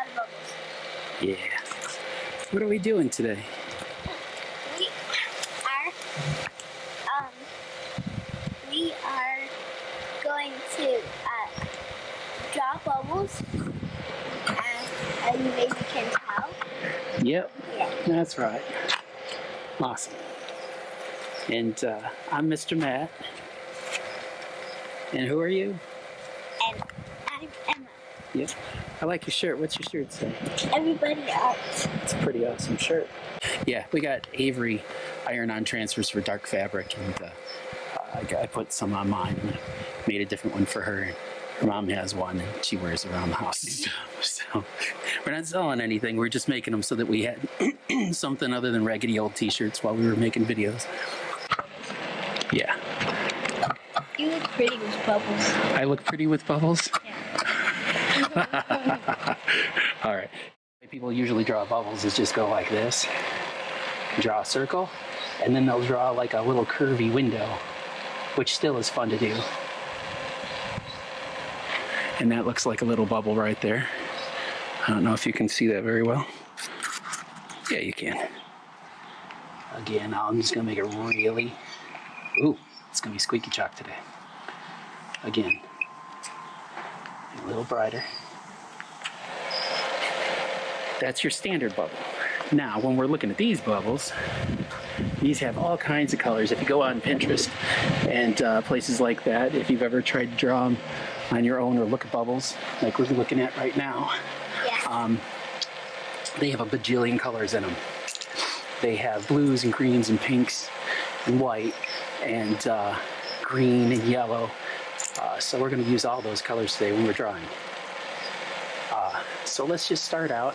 lot of bubbles. Yeah. What are we doing today? We are going to draw bubbles, as you maybe can tell. Yep. Yeah. That's right. Awesome. And I'm Mr. Matt. And who are you? And I'm Emma. Yep. I like your shirt. What's your shirt say? Everybody else. It's a pretty awesome shirt. Yeah, we got Avery iron-on transfers for dark fabric, and I put some on mine and made a different one for her. Her mom has one, and she wears it around the house and stuff. So we're not selling anything. We're just making them so that we had something other than raggedy old T-shirts while we were making videos. Yeah. You look pretty with bubbles. I look pretty with bubbles? Yeah. All right. The way people usually draw bubbles is just go like this, draw a circle, and then they'll draw like a little curvy window, which still is fun to do. And that looks like a little bubble right there. I don't know if you can see that very well. Yeah, you can. Again, I'm just gonna make it really, ooh, it's gonna be squeaky chalk today. Again, a little brighter. That's your standard bubble. Now, when we're looking at these bubbles, these have all kinds of colors. If you go on Pinterest and places like that, if you've ever tried to draw them on your own or look at bubbles, like we're looking at right now, Yeah. they have a bajillion colors in them. They have blues and greens and pinks and white and green and yellow. So we're going to use all those colors today when we're drawing. So let's just start out.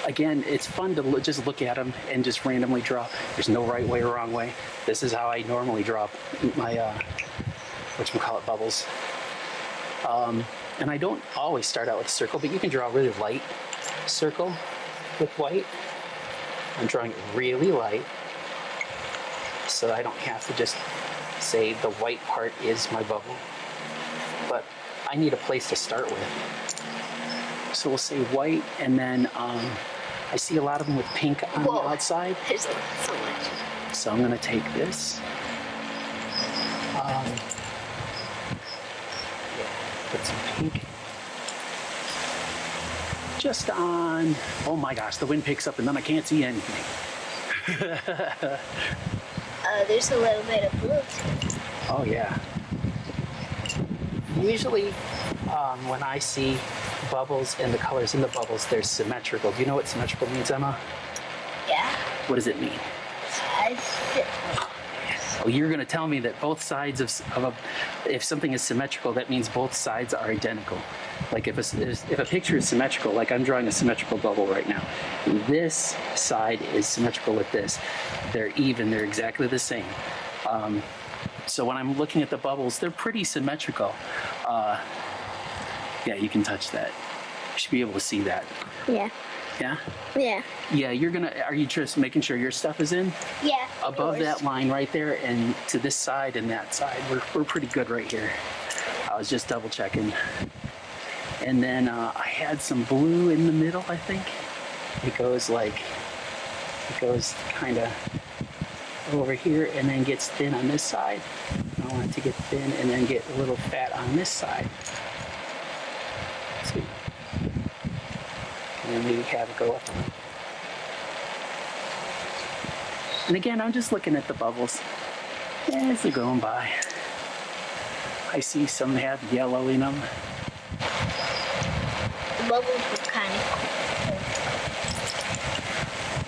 Again, it's fun to just look at them and just randomly draw. There's no right way or wrong way. This is how I normally draw my, whatchamacallit, bubbles. And I don't always start out with a circle, but you can draw a really light circle with white. I'm drawing it really light, so I don't have to just say the white part is my bubble. But I need a place to start with. So we'll say white, and then I see a lot of them with pink on the outside. There's so much. So I'm going to take this. Put some pink. Just on, oh my gosh, the wind picks up and then I can't see anything. There's a little bit of blue too. Oh yeah. Usually when I see bubbles and the colors in the bubbles, they're symmetrical. Do you know what symmetrical means, Emma? Yeah. What does it mean? Oh, you're going to tell me that both sides if something is symmetrical, that means both sides are identical. Like if a picture is symmetrical, like I'm drawing a symmetrical bubble right now, this side is symmetrical with this. They're even, they're exactly the same. So when I'm looking at the bubbles, they're pretty symmetrical. Yeah, you can touch that. You should be able to see that. Yeah. Yeah? Yeah. Yeah, are you just making sure your stuff is in? Yeah. Above that line right there and to this side and that side. We're pretty good right here. I was just double checking. And then I had some blue in the middle, I think. It goes kind of over here and then gets thin on this side. I want it to get thin and then get a little fat on this side. See? And then maybe have it go up. And again, I'm just looking at the bubbles as they're going by. I see some have yellow in them. The bubbles were kind of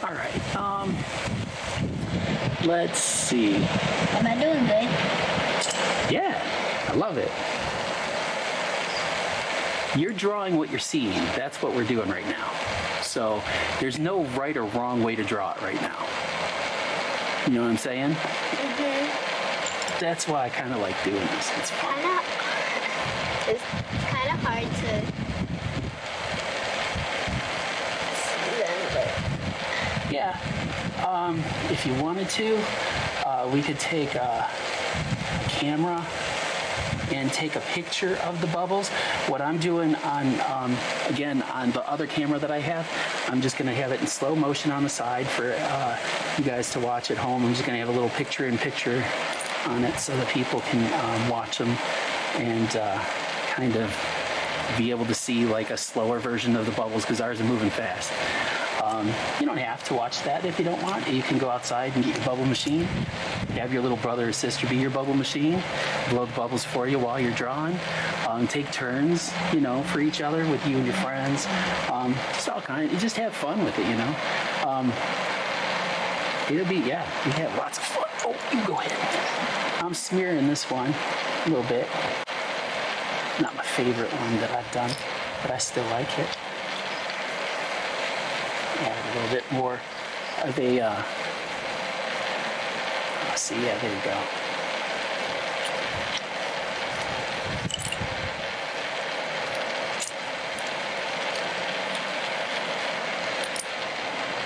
cool. All right. Let's see. Am I doing good? Yeah, I love it. You're drawing what you're seeing. That's what we're doing right now. So there's no right or wrong way to draw it right now. You know what I'm saying? Mm-hmm. That's why I kind of like doing this. It's fun. It's kind of hard to see them, but Yeah. If you wanted to, we could take a camera and take a picture of the bubbles. What I'm doing on, again, on the other camera that I have, I'm just going to have it in slow motion on the side for you guys to watch at home. I'm just going to have a little picture-in-picture on it so that people can watch them and kind of be able to see like a slower version of the bubbles, because ours are moving fast. You don't have to watch that if you don't want. You can go outside and get your bubble machine. Have your little brother or sister be your bubble machine. Blow the bubbles for you while you're drawing. Take turns, you know, for each other with you and your friends. Just all kind. You just have fun with it, you know. It'll be, yeah, you have lots of fun. Oh, you go ahead. I'm smearing this one a little bit. Not my favorite one that I've done, but I still like it. Add a little bit more of a, let's see, yeah, there you go.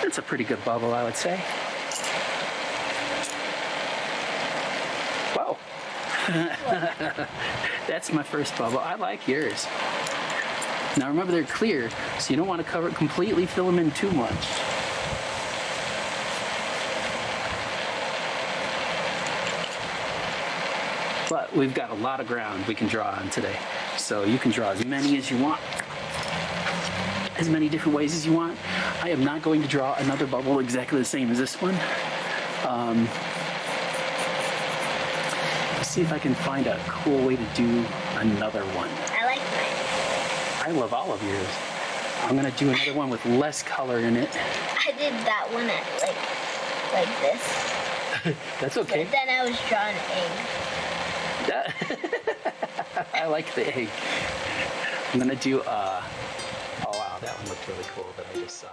It's a pretty good bubble, I would say. Whoa. That's my first bubble. I like yours. Now remember, they're clear, so you don't want to cover it completely, fill them in too much. But we've got a lot of ground we can draw on today. So you can draw as many as you want, as many different ways as you want. I am not going to draw another bubble exactly the same as this one. Let's see if I can find a cool way to do another one. I like mine. I love all of yours. I'm gonna do another one with less color in it. I did that one at like this. That's okay. But then I was drawing an egg. I like the egg. I'm gonna do oh wow, that one looked really cool that I just saw.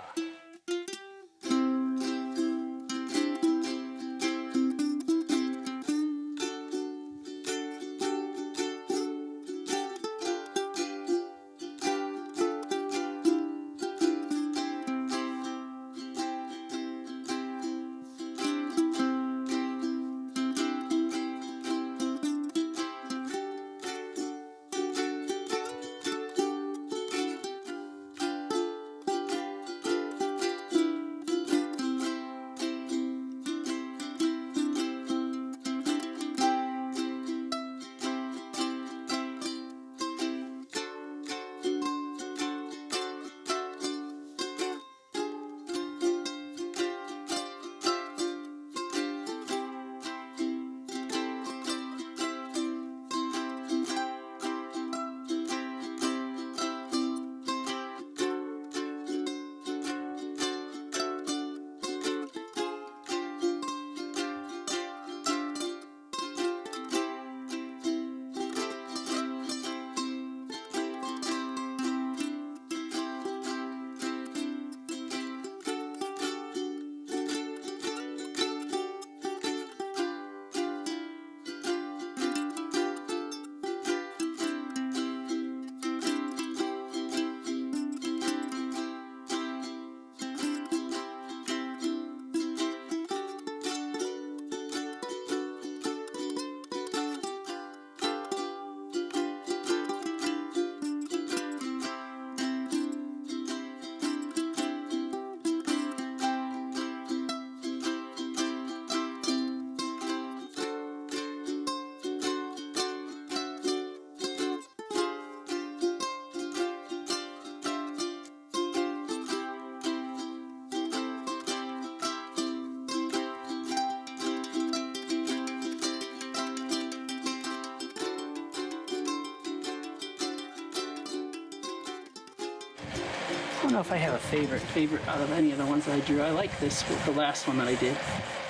I don't know if I have a favorite out of any of the ones that I drew. I like this, the last one that I did.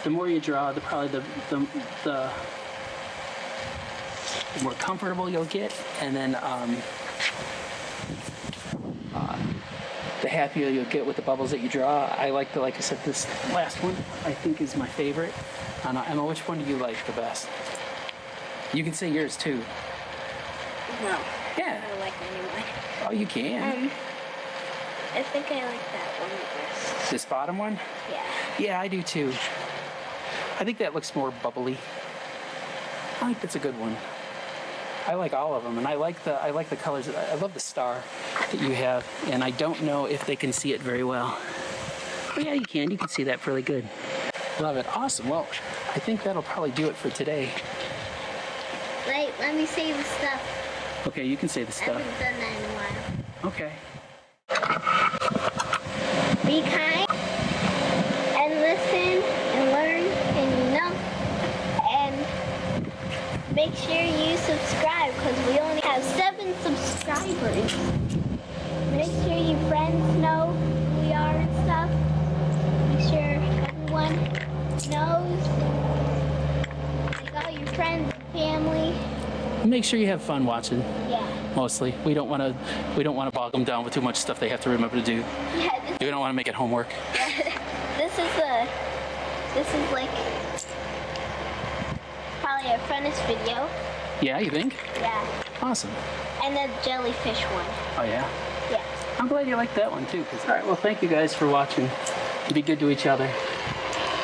The more you draw, the more comfortable you'll get, and then the happier you'll get with the bubbles that you draw. I like I said, this last one I think is my favorite. Emma, which one do you like the best? You can say yours too. No. Yeah. I don't like anyone. Oh, you can. I think I like that one the best. This bottom one? Yeah. Yeah, I do too. I think that looks more bubbly. I think that's a good one. I like all of them, and I like the colors. I love the star that you have, and I don't know if they can see it very well. Oh yeah, you can. You can see that fairly good. Love it. Awesome. Well, I think that'll probably do it for today. Wait, let me say the stuff. Okay, you can say the I stuff. haven't done that in a while. Okay. Be kind and listen and learn and and make sure you subscribe because we only have 7 subscribers. Make sure your friends know who we are and stuff. Make sure everyone knows. Like all your friends and family. Make sure you have fun watching. Yeah. Mostly, we don't want to bog them down with too much stuff they have to remember to do. Yeah. We don't want to make it homework. This is like probably our funnest video. Yeah, you think? Yeah. Awesome. And the jellyfish one. Oh yeah. Yeah. I'm glad you like that one too. All right. Well, thank you guys for watching. Be good to each other,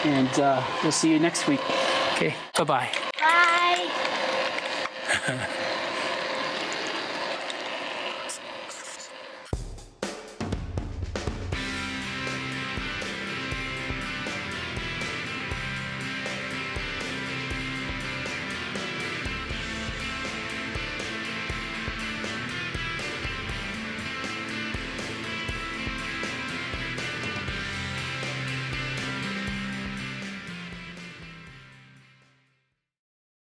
and we'll see you next week. Okay. Bye-bye. Bye.